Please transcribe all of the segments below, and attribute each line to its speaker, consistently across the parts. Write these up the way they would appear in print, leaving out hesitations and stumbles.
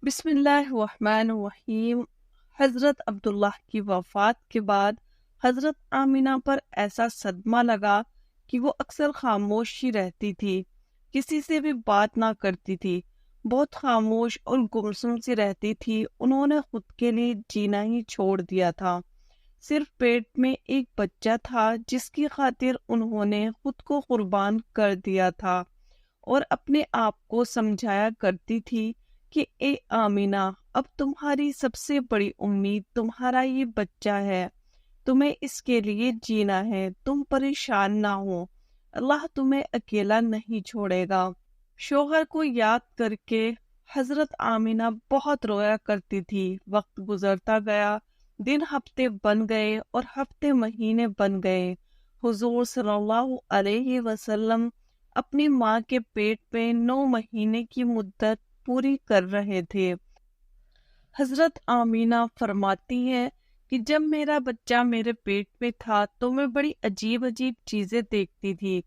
Speaker 1: بسم اللہ الرحمن الرحیم۔ حضرت عبداللہ کی وفات کے بعد حضرت آمینہ پر ایسا صدمہ لگا کہ وہ اکثر خاموش ہی رہتی تھی، کسی سے بھی بات نہ کرتی تھی، بہت خاموش اور گمسم سی رہتی تھی۔ انہوں نے خود کے لیے جینا ہی چھوڑ دیا تھا، صرف پیٹ میں ایک بچہ تھا جس کی خاطر انہوں نے خود کو قربان کر دیا تھا، اور اپنے آپ کو سمجھایا کرتی تھی کہ اے آمینہ، اب تمہاری سب سے بڑی امید تمہارا یہ بچہ ہے، تمہیں اس کے لیے جینا ہے، تم پریشان نہ ہو، اللہ تمہیں اکیلا نہیں چھوڑے گا۔ شوہر کو یاد کر کے حضرت آمینہ بہت رویا کرتی تھی۔ وقت گزرتا گیا، دن ہفتے بن گئے اور ہفتے مہینے بن گئے۔ حضور صلی اللہ علیہ وسلم اپنی ماں کے پیٹ پہ 9 مہینے کی مدت پوری کر رہے تھے۔ حضرت آمینہ فرماتی ہے کہ جب میرا بچہ میرے پیٹ میں تھا تو میں بڑی عجیب عجیب چیزیں دیکھتی تھی۔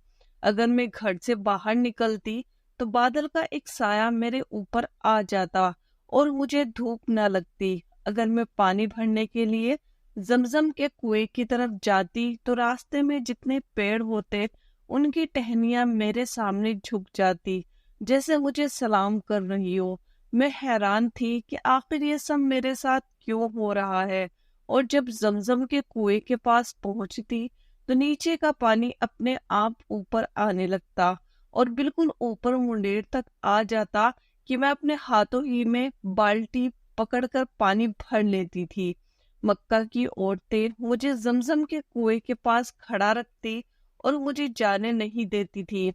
Speaker 1: اگر میں گھر سے باہر نکلتی تو بادل کا ایک سایہ میرے اوپر آ جاتا اور مجھے دھوپ نہ لگتی۔ اگر میں پانی بھرنے کے لیے زمزم کے کنویں کی طرف جاتی تو راستے میں جتنے پیڑ ہوتے ان کی ٹہنیاں میرے سامنے جھک جاتی، جیسے مجھے سلام کر رہی ہو۔ میں حیران تھی کہ آخر یہ سب میرے ساتھ کیوں ہو رہا ہے، اور جب زمزم کے کنویں کے پاس پہنچتی تو نیچے کا پانی اپنے آپ اوپر آنے لگتا اور بالکل اوپر منڈیر تک آ جاتا کہ میں اپنے ہاتھوں ہی میں بالٹی پکڑ کر پانی بھر لیتی تھی۔ مکہ کی عورتیں مجھے زمزم کے کنویں کے پاس کھڑا رکھتی اور مجھے جانے نہیں دیتی تھی۔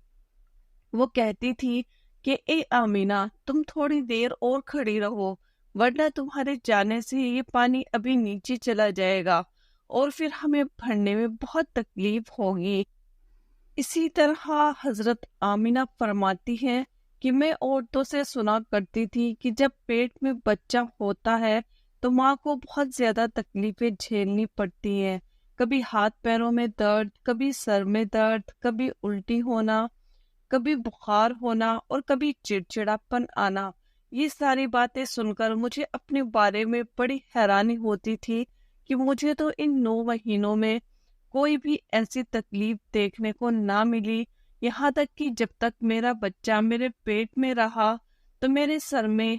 Speaker 1: وہ کہتی تھی کہ اے آمینہ، تم تھوڑی دیر اور کھڑی رہو، ورنہ تمہارے جانے سے یہ پانی ابھی نیچے چلا جائے گا اور پھر ہمیں بھرنے میں بہت تکلیف ہوگی۔ اسی طرح حضرت آمینہ فرماتی ہیں کہ میں عورتوں سے سنا کرتی تھی کہ جب پیٹ میں بچہ ہوتا ہے تو ماں کو بہت زیادہ تکلیفیں جھیلنی پڑتی ہیں، کبھی ہاتھ پیروں میں درد، کبھی سر میں درد، کبھی الٹی ہونا، کبھی بخار ہونا اور کبھی چڑچڑاپن آنا۔ یہ ساری باتیں سن کر مجھے اپنے بارے میں بڑی حیرانی ہوتی تھی کہ مجھے تو ان 9 مہینوں میں کوئی بھی ایسی تکلیف دیکھنے کو نہ ملی، یہاں تک کہ جب تک میرا بچہ میرے پیٹ میں رہا تو میرے سر میں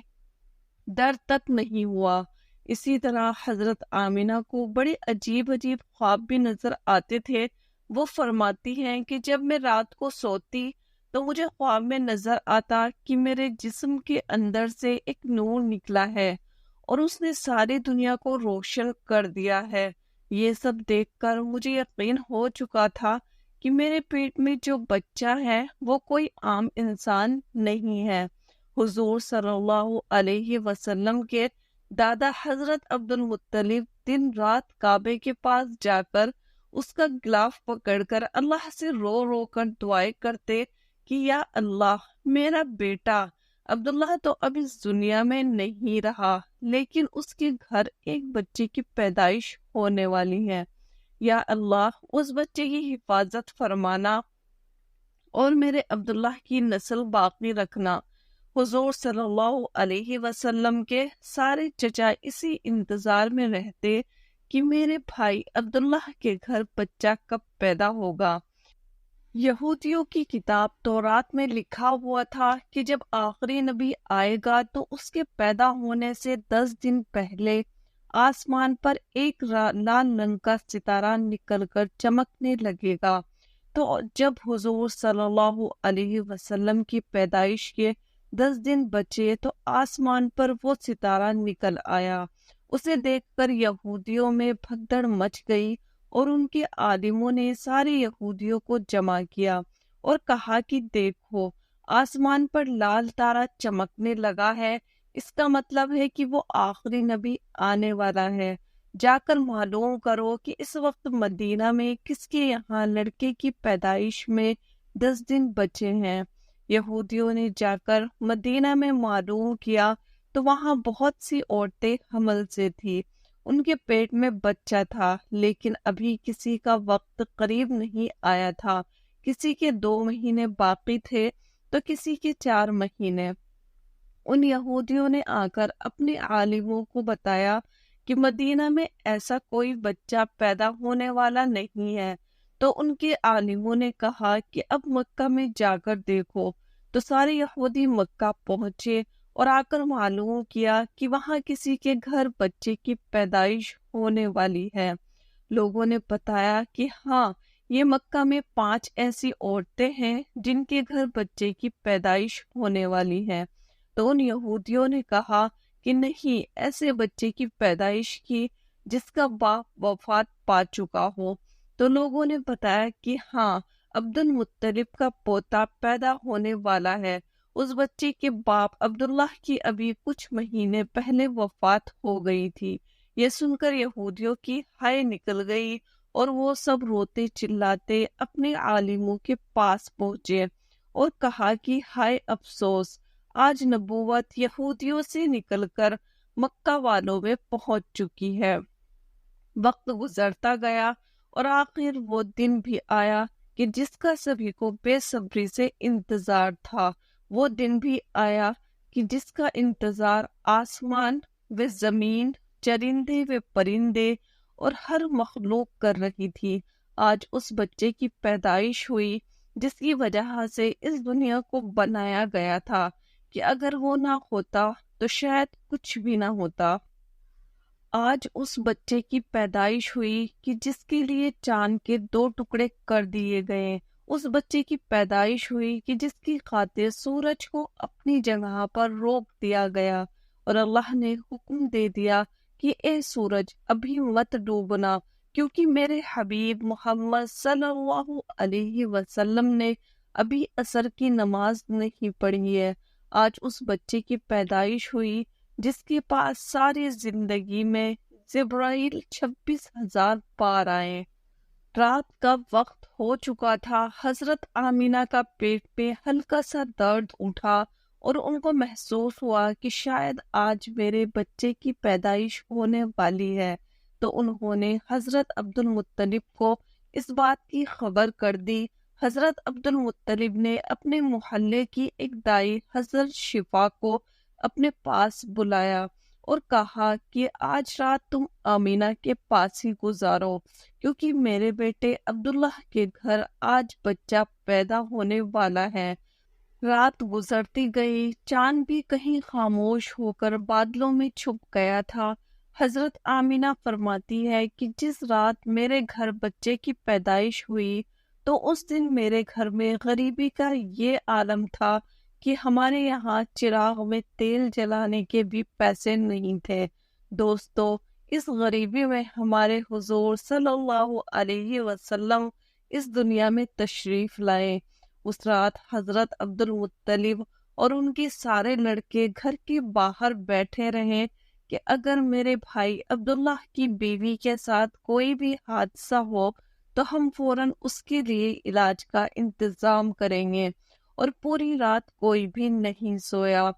Speaker 1: درد تک نہیں ہوا۔ اسی طرح حضرت آمینہ کو بڑے عجیب عجیب خواب بھی نظر آتے تھے۔ وہ فرماتی ہیں کہ جب میں رات کو سوتی تو مجھے خواب میں نظر آتا کہ میرے جسم کے اندر سے ایک نور نکلا ہے اور اس نے ساری دنیا کو روشن کر دیا ہے۔ یہ سب دیکھ کر مجھے یقین ہو چکا تھا کہ میرے پیٹ میں جو بچہ ہے وہ کوئی عام انسان نہیں ہے۔ حضور صلی اللہ علیہ وسلم کے دادا حضرت عبد المطلب دن رات کعبے کے پاس جا کر اس کا غلاف پکڑ کر اللہ سے رو رو کر دعائیں کرتے کہ یا اللہ، میرا بیٹا عبداللہ تو اب اس دنیا میں نہیں رہا، لیکن اس کے گھر ایک بچے کی پیدائش ہونے والی ہے، یا اللہ اس بچے کی حفاظت فرمانا اور میرے عبداللہ کی نسل باقی رکھنا۔ حضور صلی اللہ علیہ وسلم کے سارے چچا اسی انتظار میں رہتے کہ میرے بھائی عبداللہ کے گھر بچہ کب پیدا ہوگا۔ یہودیوں کی کتاب تورات میں لکھا ہوا تھا کہ جب آخری نبی آئے گا تو اس کے پیدا ہونے سے 10 دن پہلے آسمان پر ایک لال رنگ کا ستارہ نکل کر چمکنے لگے گا۔ تو جب حضور صلی اللہ علیہ وسلم کی پیدائش کے 10 دن بچے تو آسمان پر وہ ستارہ نکل آیا۔ اسے دیکھ کر یہودیوں میں بھگدڑ مچ گئی اور ان کے عالموں نے سارے یہودیوں کو جمع کیا اور کہا کہ دیکھو، آسمان پر لال تارا چمکنے لگا ہے، اس کا مطلب ہے کہ وہ آخری نبی آنے والا ہے۔ جا کر معلوم کرو کہ اس وقت مدینہ میں کس کے یہاں لڑکے کی پیدائش میں 10 دن بچے ہیں۔ یہودیوں نے جا کر مدینہ میں معلوم کیا تو وہاں بہت سی عورتیں حمل سے تھیں، ان کے پیٹ میں بچہ تھا، لیکن ابھی کسی کا وقت قریب نہیں آیا تھا، کسی کے 2 مہینے باقی تھے تو کسی کے 4 مہینے۔ ان یہودیوں نے آ کر اپنے عالموں کو بتایا کہ مدینہ میں ایسا کوئی بچہ پیدا ہونے والا نہیں ہے۔ تو ان کے عالموں نے کہا کہ اب مکہ میں جا کر دیکھو۔ تو سارے یہودی مکہ پہنچے اور آ کر معلوم کیا کہ وہاں کسی کے گھر بچے کی پیدائش ہونے والی ہے۔ لوگوں نے بتایا کہ ہاں، یہ مکہ میں 5 ایسی عورتیں ہیں جن کے گھر بچے کی پیدائش ہونے والی ہے۔ تو ان یہودیوں نے کہا کہ نہیں، ایسے بچے کی پیدائش کی جس کا باپ وفات پا چکا ہو۔ تو لوگوں نے بتایا کہ ہاں، عبد المطلب کا پوتا پیدا ہونے والا ہے۔ اس بچے کے باپ عبداللہ کی ابھی کچھ مہینے پہلے وفات ہو گئی تھی۔ یہ سن کر یہودیوں کی ہائے نکل گئی اور وہ سب روتے چلاتے اپنے عالموں کے پاس پہنچے اور کہا کہ ہائے افسوس، آج نبوت یہودیوں سے نکل کر مکہ والوں میں پہنچ چکی ہے۔ وقت گزرتا گیا اور آخر وہ دن بھی آیا کہ جس کا سبھی کو بے صبری سے انتظار تھا۔ وہ دن بھی آیا کہ جس کا انتظار آسمان و زمین، چرندے و پرندے اور ہر مخلوق کر رہی تھی۔ آج اس بچے کی پیدائش ہوئی جس کی وجہ سے اس دنیا کو بنایا گیا تھا کہ اگر وہ نہ ہوتا تو شاید کچھ بھی نہ ہوتا۔ آج اس بچے کی پیدائش ہوئی کہ جس کے لیے چاند کے 2 ٹکڑے کر دیے گئے۔ اس بچے کی پیدائش ہوئی کہ جس کی خاطر سورج کو اپنی جگہ پر روک دیا گیا اور اللہ نے حکم دے دیا کہ اے سورج ابھی مت ڈوبنا، کیونکہ میرے حبیب محمد صلی اللہ علیہ وسلم نے ابھی عصر کی نماز نہیں پڑھی ہے۔ آج اس بچے کی پیدائش ہوئی جس کے پاس ساری زندگی میں جبرائیل 26,000 پار آئے۔ رات کا وقت ہو چکا تھا۔ حضرت آمینہ کا پیٹ پہ ہلکا سا درد اٹھا اور ان کو محسوس ہوا کہ شاید آج میرے بچے کی پیدائش ہونے والی ہے۔ تو انہوں نے حضرت عبد المطلب کو اس بات کی خبر کر دی۔ حضرت عبد المطلب نے اپنے محلے کی ایک دائی حضرت شفا کو اپنے پاس بلایا اور کہا کہ آج رات تم آمینہ کے پاس ہی گزارو، کیونکہ میرے بیٹے عبداللہ کے گھر آج بچہ پیدا ہونے والا ہے۔ رات گزرتی گئی، چاند بھی کہیں خاموش ہو کر بادلوں میں چھپ گیا تھا۔ حضرت آمینہ فرماتی ہے کہ جس رات میرے گھر بچے کی پیدائش ہوئی تو اس دن میرے گھر میں غریبی کا یہ عالم تھا کہ ہمارے یہاں چراغ میں تیل جلانے کے بھی پیسے نہیں تھے۔ دوستو، اس غریبی میں ہمارے حضور صلی اللہ علیہ وسلم اس دنیا میں تشریف لائے۔ اس رات حضرت عبد المطلب اور ان کے سارے لڑکے گھر کے باہر بیٹھے رہے کہ اگر میرے بھائی عبداللہ کی بیوی کے ساتھ کوئی بھی حادثہ ہو تو ہم فوراً اس کے لیے علاج کا انتظام کریں گے، اور پوری رات کوئی بھی نہیں سویا۔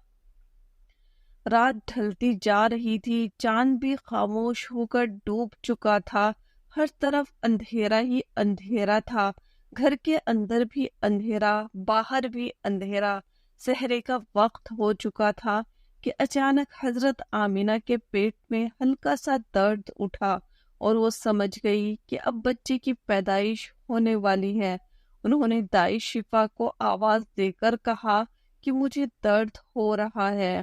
Speaker 1: رات ڈھلتی جا رہی تھی، چاند بھی خاموش ہو کر ڈوب چکا تھا، ہر طرف اندھیرا ہی اندھیرا تھا، گھر کے اندر بھی اندھیرا، باہر بھی اندھیرا۔ سحر کا وقت ہو چکا تھا کہ اچانک حضرت آمینہ کے پیٹ میں ہلکا سا درد اٹھا اور وہ سمجھ گئی کہ اب بچے کی پیدائش ہونے والی ہے۔ انہوں نے دائی شفا کو آواز دے کر کہا کہ مجھے درد ہو رہا ہے۔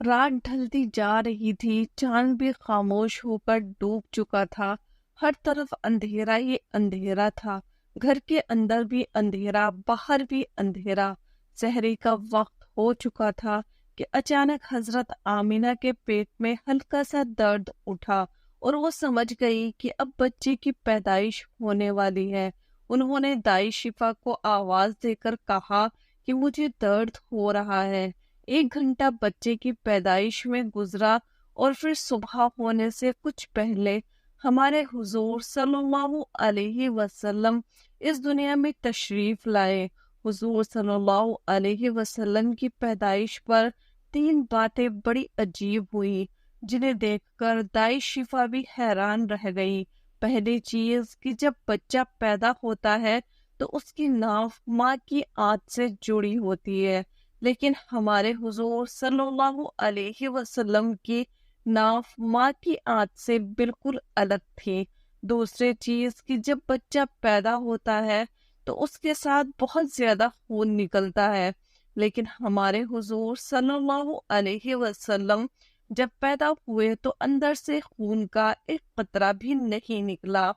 Speaker 1: رات ڈھلتی جا رہی تھی، چاند بھی خاموش ہو کر ڈوب چکا تھا، ہر طرف اندھیرا ہی اندھیرا تھا، گھر کے اندر بھی اندھیرا، باہر بھی اندھیرا۔ سحر کا وقت ہو چکا تھا کہ اچانک حضرت آمینہ کے پیٹ میں ہلکا سا درد اٹھا اور وہ سمجھ گئی کہ اب بچے کی پیدائش ہونے والی ہے۔ انہوں نے دائی شفا کو آواز دے کر کہا کہ مجھے درد ہو رہا ہے۔ 1 گھنٹہ بچے کی پیدائش میں گزرا اور پھر صبح ہونے سے کچھ پہلے ہمارے حضور صلی اللہ علیہ وسلم اس دنیا میں تشریف لائے۔ حضور صلی اللہ علیہ وسلم کی پیدائش پر 3 باتیں بڑی عجیب ہوئی جنہیں دیکھ کر دائی شفا بھی حیران رہ گئی۔ پہلی چیز کہ جب بچہ پیدا ہوتا ہے تو اس کی ناف ماں کی آنت سے جڑی ہوتی ہے۔ لیکن ہمارے حضور صلی اللہ علیہ وسلم کی ناف ماں کی آنت سے بالکل الگ تھی۔ دوسری چیز کہ جب بچہ پیدا ہوتا ہے تو اس کے ساتھ بہت زیادہ خون نکلتا ہے، لیکن ہمارے حضور صلی اللہ علیہ وسلم جب پیدا ہوئے تو اندر سے خون کا ایک قطرہ بھی نہیں نکلا۔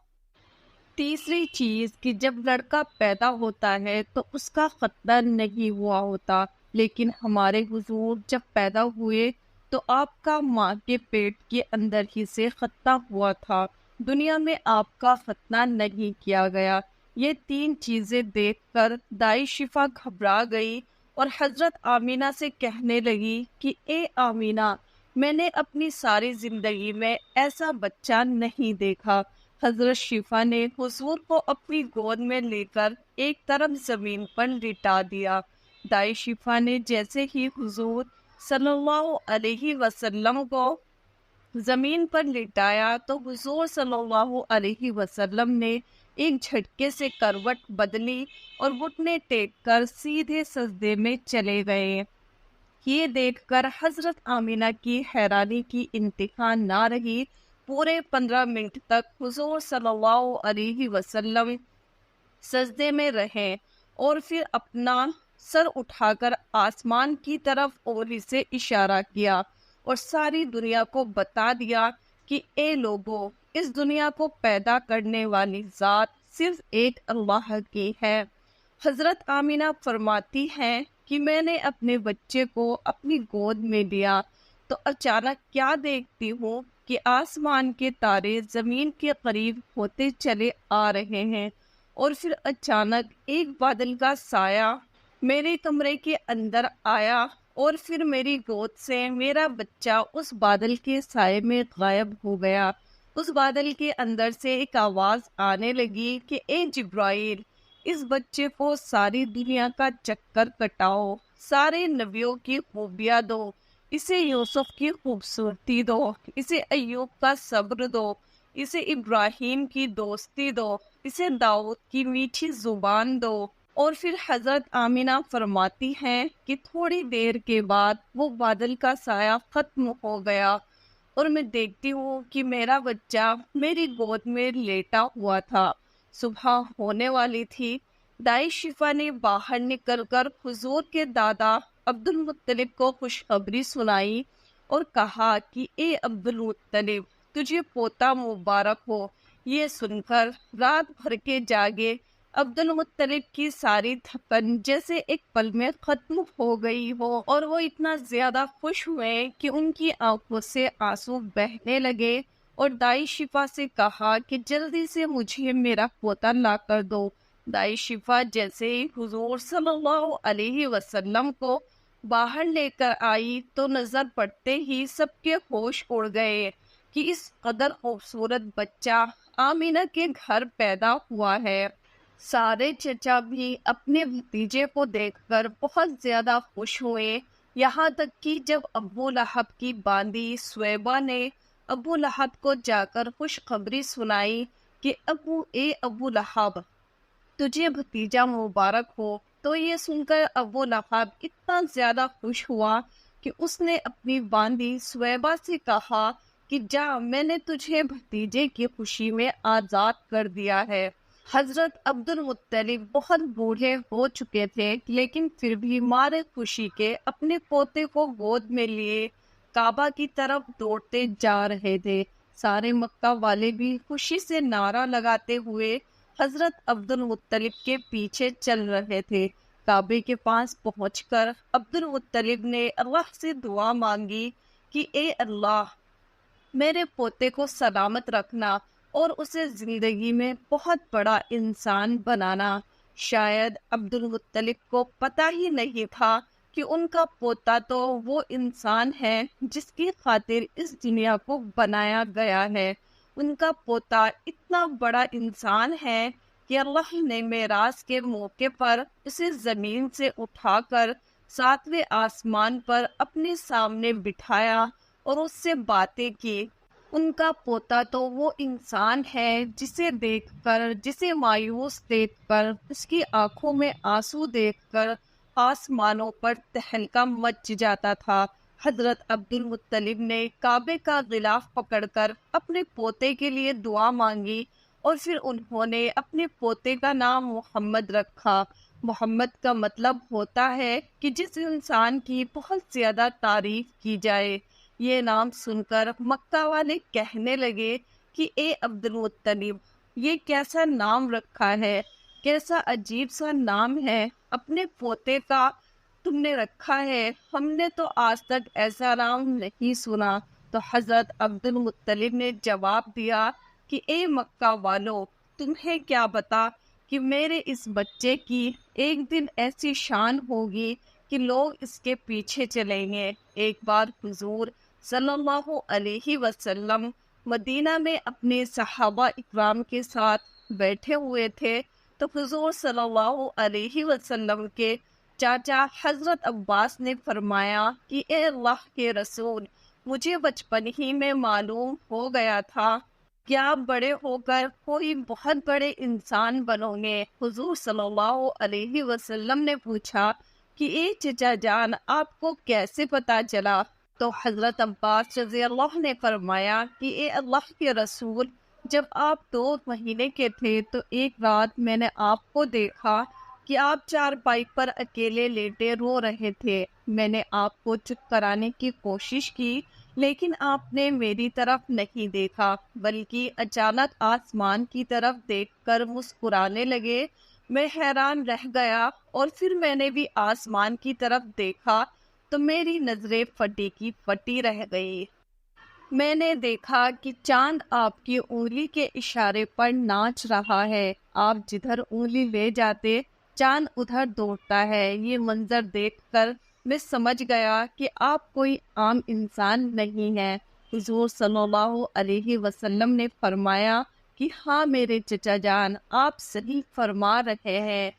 Speaker 1: تیسری چیز کہ جب لڑکا پیدا ہوتا ہے تو اس کا ختنہ نہیں ہوا ہوتا، لیکن ہمارے حضور جب پیدا ہوئے تو آپ کا ماں کے پیٹ کے اندر ہی سے ختنہ ہوا تھا، دنیا میں آپ کا ختنہ نہیں کیا گیا۔ یہ تین چیزیں دیکھ کر دائی شفا گھبرا گئی اور حضرت آمینہ سے کہنے لگی کہ اے آمینہ، میں نے اپنی ساری زندگی میں ایسا بچہ نہیں دیکھا۔ حضرت شفا نے حضور کو اپنی گود میں لے کر ایک طرف زمین پر لٹا دیا۔ دائی شفا نے جیسے ہی حضور صلی اللہ علیہ وسلم کو زمین پر لٹایا تو حضور صلی اللہ علیہ وسلم نے ایک جھٹکے سے کروٹ بدلی اور گھٹنے ٹیک کر سیدھے سجدے میں چلے گئے۔ یہ دیکھ کر حضرت آمینہ کی حیرانی کی انتہا نہ رہی۔ پورے 15 منٹ تک حضور صلی اللہ علیہ وسلم سجدے میں رہے اور پھر اپنا سر اٹھا کر آسمان کی طرف انگلی سے اشارہ کیا اور ساری دنیا کو بتا دیا کہ اے لوگو، اس دنیا کو پیدا کرنے والی ذات صرف ایک اللہ کی ہے۔ حضرت آمینہ فرماتی ہیں کہ میں نے اپنے بچے کو اپنی گود میں لیا تو اچانک کیا دیکھتی ہوں کہ آسمان کے تارے زمین کے قریب ہوتے چلے آ رہے ہیں، اور پھر اچانک ایک بادل کا سایہ میرے کمرے کے اندر آیا اور پھر میری گود سے میرا بچہ اس بادل کے سائے میں غائب ہو گیا۔ اس بادل کے اندر سے ایک آواز آنے لگی کہ اے جبرائیل، اس بچے کو ساری دنیا کا چکر کٹاؤ، سارے نبیوں کی خوبیاں دو، اسے یوسف کی خوبصورتی دو، اسے ایوب کا صبر دو، اسے ابراہیم کی دوستی دو، اسے داؤد کی میٹھی زبان دو۔ اور پھر حضرت آمینہ فرماتی ہیں کہ تھوڑی دیر کے بعد وہ بادل کا سایہ ختم ہو گیا اور میں دیکھتی ہوں کہ میرا بچہ میری گود میں لیٹا ہوا تھا۔ صبح ہونے والی تھی۔ دائی شفا نے باہر نکل کر حضور کے دادا عبد المطلب کو خوشخبری سنائی اور کہا کہ اے عبد المطلب، تجھے پوتا مبارک ہو۔ یہ سن کر رات بھر کے جاگے عبد المطلب کی ساری تھکن جیسے ایک پل میں ختم ہو گئی ہو، اور وہ اتنا زیادہ خوش ہوئے کہ ان کی آنکھوں سے آنسو بہنے لگے، اور دائی شفا سے کہا کہ جلدی سے مجھے میرا پوتا لا کر دو۔ دائی شفا جیسے ہی حضور صلی اللہ علیہ وسلم کو باہر لے کر آئی تو نظر پڑتے ہی سب کے ہوش اڑ گئے کہ اس قدر خوبصورت بچہ آمینہ کے گھر پیدا ہوا ہے۔ سارے چچا بھی اپنے بھتیجے کو دیکھ کر بہت زیادہ خوش ہوئے، یہاں تک کہ جب ابو لہب کی باندی سویبہ نے ابو لہب کو جا کر خوشخبری سنائی کہ ابو لہب، تجھے بھتیجا مبارک ہو، تو یہ سن کر ابو لہب اتنا زیادہ خوش ہوا کہ اس نے اپنی باندی سویبہ سے کہا کہ جا، میں نے تجھے بھتیجے کی خوشی میں آزاد کر دیا ہے۔ حضرت عبد المطلب بہت بوڑھے ہو چکے تھے، لیکن پھر بھی مارے خوشی کے اپنے پوتے کو گود میں لیے کعبہ کی طرف دوڑتے جا رہے تھے۔ سارے مکہ والے بھی خوشی سے نعرہ لگاتے ہوئے حضرت عبد المطلب کے پیچھے چل رہے تھے۔ کعبے کے پاس پہنچ کر عبد المطلب نے اللہ سے دعا مانگی کہ اے اللہ، میرے پوتے کو سلامت رکھنا اور اسے زندگی میں بہت بڑا انسان بنانا۔ شاید عبد المطلب کو پتہ ہی نہیں تھا کہ ان کا پوتا تو وہ انسان ہے جس کی خاطر اس دنیا کو بنایا گیا ہے۔ ان کا پوتا اتنا بڑا انسان ہے کہ اللہ نے معراج کے موقع پر اسے زمین سے اٹھا کر 7ویں آسمان پر اپنے سامنے بٹھایا اور اس سے باتیں کی۔ ان کا پوتا تو وہ انسان ہے جسے دیکھ کر، جسے مایوس دیکھ کر، اس کی آنکھوں میں آنسو دیکھ کر آسمانوں پر تہلکہ مچ جاتا تھا۔ حضرت عبد المطلب نے کعبے کا غلاف پکڑ کر اپنے پوتے کے لیے دعا مانگی اور پھر انہوں نے اپنے پوتے کا نام محمد رکھا۔ محمد کا مطلب ہوتا ہے کہ جس انسان کی بہت زیادہ تعریف کی جائے۔ یہ نام سن کر مکہ والے کہنے لگے کہ اے عبد المطلب، یہ کیسا نام رکھا ہے، کیسا عجیب سا نام ہے، اپنے پوتے کا تم نے رکھا ہے، ہم نے تو آج تک ایسا نام نہیں سنا۔ تو حضرت عبد المطلب نے جواب دیا کہ اے مکہ والو، تمہیں کیا پتا کہ میرے اس بچے کی ایک دن ایسی شان ہوگی کہ لوگ اس کے پیچھے چلیں گے۔ ایک بار حضور صلی اللہ علیہ وسلم مدینہ میں اپنے صحابہ اکرام کے ساتھ بیٹھے ہوئے تھے، تو حضور صلی اللہ علیہ وسلم کے چاچا حضرت عباس نے فرمایا کہ اے اللہ کے رسول، مجھے بچپن ہی میں معلوم ہو گیا تھا کہ آپ بڑے ہو کر کوئی بہت بڑے انسان بنو گے۔ حضور صلی اللہ علیہ وسلم نے پوچھا کہ اے چچا جان، آپ کو کیسے پتا چلا؟ تو حضرت عباس رضی اللہ نے فرمایا کہ اے اللہ کے رسول، جب آپ 2 مہینے کے تھے تو ایک رات میں نے آپ کو دیکھا کہ آپ چارپائی پر اکیلے لیٹے رو رہے تھے۔ میں نے آپ کو چپ کرانے کی کوشش کی، لیکن آپ نے میری طرف نہیں دیکھا، بلکہ اچانک آسمان کی طرف دیکھ کر مسکرانے لگے۔ میں حیران رہ گیا اور پھر میں نے بھی آسمان کی طرف دیکھا تو میری نظریں پھٹی کی پھٹی رہ گئی۔ میں نے دیکھا کہ چاند آپ کی انگلی کے اشارے پر ناچ رہا ہے، آپ جدھر انگلی لے جاتے چاند ادھر دوڑتا ہے۔ یہ منظر دیکھ کر میں سمجھ گیا کہ آپ کوئی عام انسان نہیں ہیں۔ حضور صلی اللہ علیہ وسلم نے فرمایا کہ ہاں میرے چچا جان، آپ صحیح فرما رہے ہیں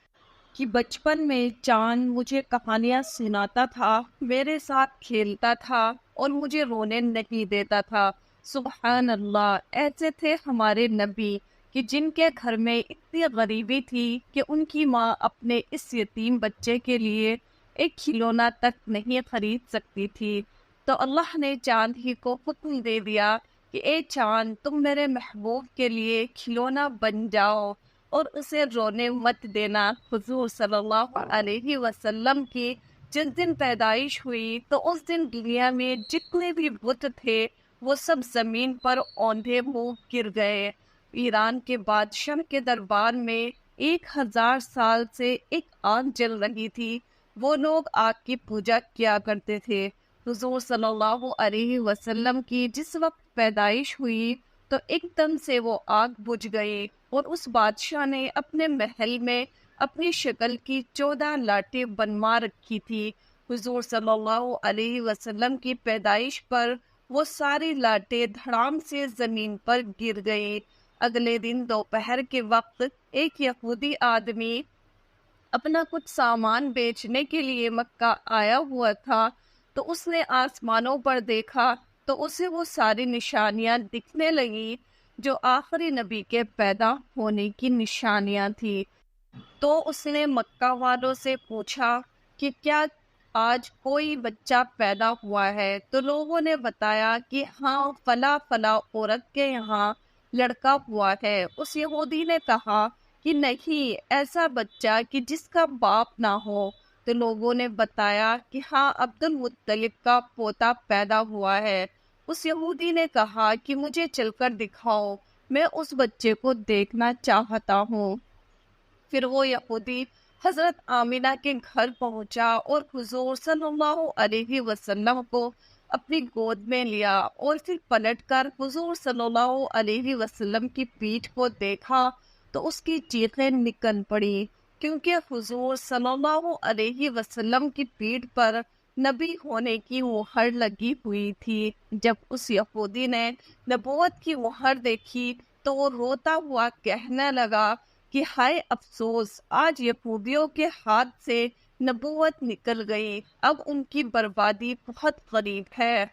Speaker 1: کہ بچپن میں چاند مجھے کہانیاں سناتا تھا، میرے ساتھ کھیلتا تھا اور مجھے رونے نہیں دیتا تھا۔ سبحان اللہ، ایسے تھے ہمارے نبی کہ جن کے گھر میں اتنی غریبی تھی کہ ان کی ماں اپنے اس یتیم بچے کے لیے ایک کھلونا تک نہیں خرید سکتی تھی، تو اللہ نے چاند ہی کو حکم دے دیا کہ اے چاند، تم میرے محبوب کے لیے کھلونا بن جاؤ اور اسے رونے مت دینا۔ حضور صلی اللہ علیہ وسلم کی جس دن پیدائش ہوئی تو اس دن دنیا میں جتنے بھی بت تھے وہ سب زمین پر اوندھے منہ گر گئے۔ ایران کے بادشاہ کے دربار میں 1000 سال سے ایک آگ جل رہی تھی، وہ لوگ آگ کی پوجا کیا کرتے تھے۔ حضور صلی اللہ علیہ وسلم کی جس وقت پیدائش ہوئی تو ایک دم سے وہ آگ بجھ گئی اور اس بادشاہ نے اپنے محل میں اپنی شکل کی 14 لاٹیں بنوا رکھی تھی۔ حضور صلی اللہ علیہ وسلم کی پیدائش پر وہ ساری لاٹیں دھڑام سے زمین پر گر گئی۔ اگلے دن دوپہر کے وقت ایک یہودی آدمی اپنا کچھ سامان بیچنے کے لیے مکہ آیا ہوا تھا، تو اس نے آسمانوں پر دیکھا تو اسے وہ ساری نشانیاں دکھنے لگی جو آخری نبی کے پیدا ہونے کی نشانیاں تھی۔ تو اس نے مکہ والوں سے پوچھا کہ کیا آج کوئی بچہ پیدا ہوا ہے؟ تو لوگوں نے بتایا کہ ہاں فلاں فلاں عورت کے یہاں لڑکا ہوا ہے۔ اس یہودی نے کہا کہ نہیں، ایسا بچہ کہ جس کا باپ نہ ہو۔ تو لوگوں نے بتایا کہ ہاں عبد المطلب کا پوتا پیدا ہوا ہے۔ اس یہودی نے کہا کہ مجھے چل کر دکھاؤ، میں اس بچے کو دیکھنا چاہتا ہوں۔ پھر وہ یہودی حضرت آمینہ کے گھر پہنچا اور حضور صلی اللہ علیہ وسلم کو اپنی گود میں لیا اور پھر پلٹ کر حضور صلی اللہ علیہ وسلم کی پیٹھ کو دیکھا تو اس کی چیخیں نکل پڑی، کیونکہ حضور صلی اللہ علیہ وسلم کی پیٹھ پر نبی ہونے کی مہر لگی ہوئی تھی۔ جب اس یہودی نے نبوت کی مہر دیکھی تو وہ روتا ہوا کہنے لگا کہ ہائے افسوس، آج یہودیوں کے ہاتھ سے نبوت نکل گئی، اب ان کی بربادی بہت قریب ہے۔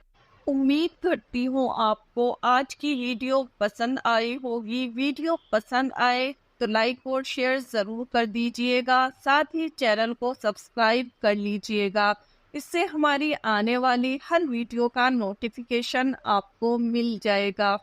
Speaker 1: امید کرتی ہوں آپ کو آج کی ویڈیو پسند آئی ہوگی۔ ویڈیو پسند آئے تو لائک اور شیئر ضرور کر دیجئے گا، ساتھ ہی چینل کو سبسکرائب کر لیجئے گا، اس سے ہماری آنے والی ہر ویڈیو کا نوٹیفیکیشن آپ کو مل جائے گا۔